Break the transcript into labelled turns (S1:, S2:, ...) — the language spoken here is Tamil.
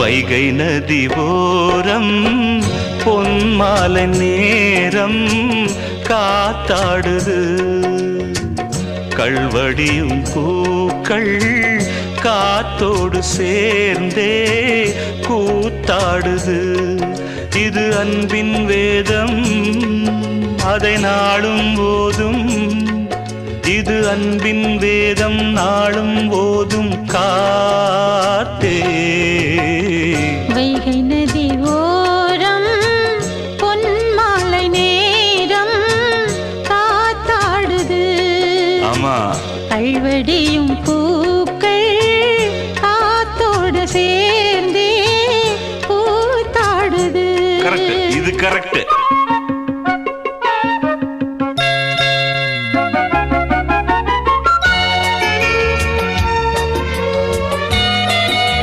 S1: வைகை நதி ஓரம் பொன்மாலை நேரம் காத்தாடுது. கள்வடியும் பூக்கள் காத்தோடு சேர்ந்தே கூத்தாடுது. இது அன்பின் வேதம், அதை நாளும் போதும். இது அன்பின் வேதம், நாளும் போதும் காத்தே.
S2: வைகை நதி ஓரம் பொன்மாலை நேரம் காத்தாடுது.
S1: ஆமா,
S2: கள்வடியும் பூக்கள் காத்தோடு சேர்ந்தே கூத்தாடுது.
S1: கரெக்ட், இது கரெக்ட்.